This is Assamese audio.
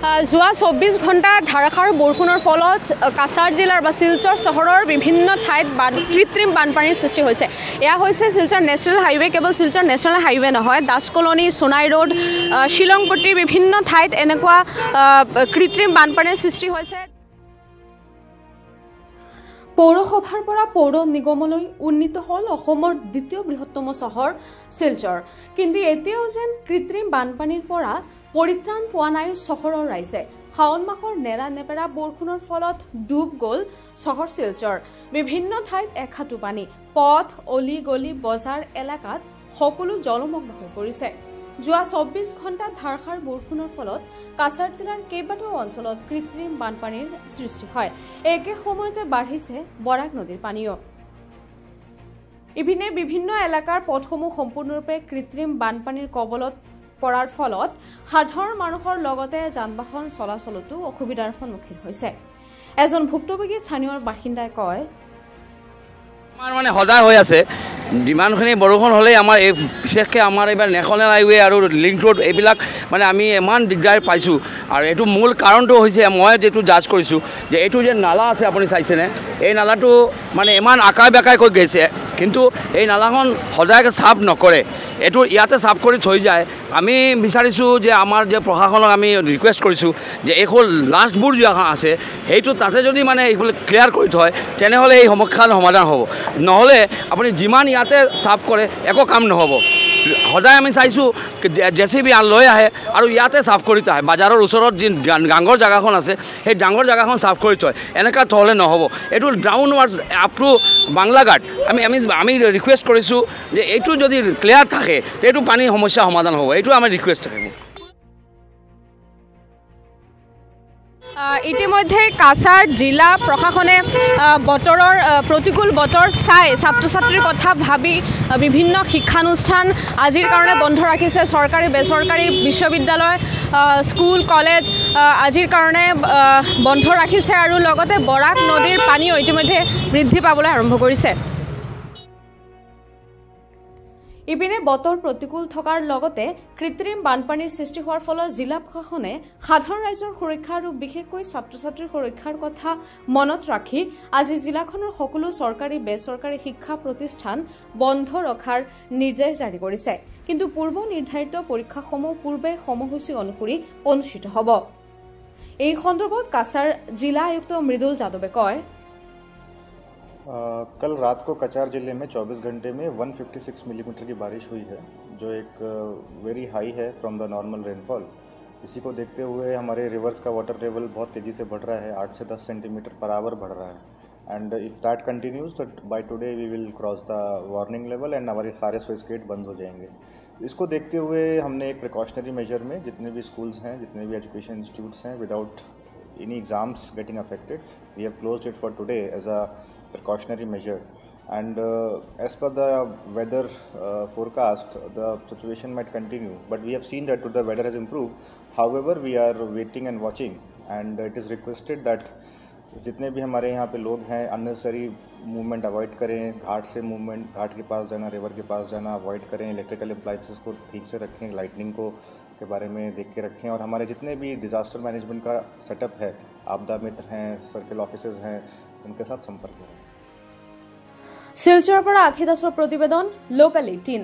যোৱা 24 ঘণ্টা ধাৰাসাৰ বৰষুণৰ ফলত কাছাৰ জিলাৰ বা শিলচৰ চহৰৰ বিভিন্ন ঠাইত কৃত্ৰিম বানপানীৰ সৃষ্টি হৈছে। এয়া হৈছে শিলচৰ নেশ্যনেল হাইৱে। কেৱল শিলচৰ নেশ্যনেল হাইৱে নহয়, দাস কলনী, সোণাই ৰোড, শ্বিলংপট্টি বিভিন্ন ঠাইত এনেকুৱা কৃত্ৰিম বানপানীৰ সৃষ্টি হৈছে। পৌৰসভাৰ পৰা পৌৰ নিগমলৈ উন্নীত হ'ল অসমৰ দ্বিতীয় বৃহত্তম চহৰ শিলচৰ। কিন্তু এতিয়াও যেন কৃত্ৰিম বানপানীৰ পৰা পৰিত্ৰাণ পোৱা নাই চহৰৰ ৰাইজে। শাওণ মাহৰ নেৰা নেপেৰা বৰষুণৰ ফলত ডুব গ'ল চহৰ শিলচৰ। বিভিন্ন ঠাইত এখাটু পানী, পথ, অলি গলি, বজাৰ এলেকাত সকলো জলমগ্ন হৈ পৰিছে। যোৱা 24 ঘণ্টা ধাৰাসাৰ বৰষুণৰ ফলত কাছাৰ জিলাৰ কেইবাটাও অঞ্চলত কৃত্ৰিম বানপানীৰ সৃষ্টি হয়। একে সময়তে বাঢ়িছে বৰাক নদীৰ পানীও। ইপিনে বিভিন্ন এলেকাৰ পথসমূহ সম্পূৰ্ণৰূপে কৃত্ৰিম বানপানীৰ কবলত পৰাৰ ফলত সাধাৰণ মানুহৰ লগতে যান বাহন চলাচলতো অসুবিধাৰ সন্মুখীন হৈছে। এজন ভুক্তভোগী স্থানীয় বাসিন্দাই কয়, মানে সজাগ হৈ আছে। যিমানখিনি বৰষুণ হ'লেই আমাৰ এই বিশেষকৈ আমাৰ এইবাৰ নেশ্যনেল হাইৱে আৰু লিংক ৰোড এইবিলাক মানে আমি ইমান দিগদাৰ পাইছোঁ। আৰু এইটো মূল কাৰণটো হৈছে মই যিটো জাজ কৰিছোঁ যে এইটো যে নালা আছে, আপুনি চাইছেনে, এই নালাটো মানে ইমান আকাই বেকাই কৈ গৈছে, কিন্তু এই নালাখন সদায় চাফ নকৰে। এইটো ইয়াতে চাফ কৰি থৈ যায়। আমি বিচাৰিছোঁ যে আমাৰ যে প্ৰশাসনক আমি ৰিকুৱেষ্ট কৰিছোঁ যে এইখন লাষ্টবোৰ যিখন আছে সেইটো তাতে যদি মানে এইফালে ক্লিয়াৰ কৰি থয় তেনেহ'লে এই সমস্যাৰ সমাধান হ'ব। নহ'লে আপুনি যিমান ইয়াতে চাফ কৰে একো কাম নহ'ব। সদায় আমি চাইছোঁ JCB লৈ আহে আৰু ইয়াতে চাফ কৰি থয়। বজাৰৰ ওচৰত যি ডাঙৰ জেগাখন আছে সেই ডাঙৰ জেগাখন চাফ কৰি থয়। এনেকুৱা থ'লে নহ'ব। এইটো ডাউনৱাৰ্ডছ আপ টু বাংলাঘাট আমি ৰিকুৱেষ্ট কৰিছোঁ যে এইটো যদি ক্লিয়াৰ থাকে এইটো পানীৰ সমস্যা সমাধান হ'ব। এইটো আমাৰ ৰিকুৱেষ্ট থাকিব। ইতিমধ্যে কাছাৰ জিলা প্ৰশাসনে বতৰৰ প্ৰতিকূল বতৰ চাই ছাত্ৰ ছাত্ৰীৰ কথা ভাবি বিভিন্ন শিক্ষানুষ্ঠান আজিৰ কাৰণে বন্ধ ৰাখিছে। চৰকাৰী বেচৰকাৰী বিশ্ববিদ্যালয়, স্কুল, কলেজ আজিৰ কাৰণে বন্ধ ৰাখিছে আৰু লগতে বৰাক নদীৰ পানীও ইতিমধ্যে বৃদ্ধি পাবলৈ আৰম্ভ কৰিছে। ইপিনে বতৰ প্ৰতিকূল থকাৰ লগতে কৃত্ৰিম বানপানীৰ সৃষ্টি হোৱাৰ ফলত জিলা প্ৰশাসনে সাধাৰণ ৰাইজৰ সুৰক্ষা আৰু বিশেষকৈ ছাত্ৰ ছাত্ৰীৰ সুৰক্ষাৰ কথা মনত ৰাখি আজি জিলাখনৰ সকলো চৰকাৰী বেচৰকাৰী শিক্ষা প্ৰতিষ্ঠান বন্ধ ৰখাৰ নিৰ্দেশ জাৰি কৰিছে। কিন্তু পূৰ্ব নিৰ্ধাৰিত পৰীক্ষাসমূহ পূৰ্বে সময়সূচী অনুসৰি অনুষ্ঠিত হ'ব। এই সন্দৰ্ভত কাছাৰ জিলা আয়ুক্ত মৃদুল যাদৱে কয়, कल रात को कचार जिले में 24 घंटे में 156 मिलीमीटर की बारिश हुई है, जो एक वेरी हाई है फ्रॉम द नॉर्मल रेनफॉल। इसी को देखते हुए हमारे रिवर्स का वाटर लेवल बहुत तेज़ी से बढ़ रहा है, 8 से 10 सेंटीमीटर पर आवर बढ़ रहा है। एंड इफ़ दैट कंटिन्यूज तो by today we will cross the warning level and हमारे सारे स्विच गेट बंद हो जाएंगे। इसको देखते हुए हमने एक प्रिकॉशनरी मेजर में जितने भी स्कूल्स हैं, जितने भी एजुकेशन इंस्टीट्यूट्स हैं, without any exams getting affected, we have closed it for today as a precautionary measure. And as per the weather forecast, the situation might continue, but we have seen that the weather has improved. However, we are waiting and watching, and it is requested that जितने भी हमारे यहाँ पे लोग हैं अननेसेसरी मूवमेंट अवॉइड करें। घाट से मूवमेंट, घाट के पास जाना, रिवर के पास जाना अवॉइड करें। इलेक्ट्रिकल अप्लायंसेस को ठीक से रखें, लाइटनिंग को के बारे में देख के रखें। और हमारे जितने भी डिज़ास्टर मैनेजमेंट का सेटअप है, आपदा मित्र हैं, सर्कल ऑफिसर्स हैं, उनके साथ संपर्क करें। শিলচৰৰ পৰা আখি দাসৰ প্ৰতিবেদন, লোকেল 18।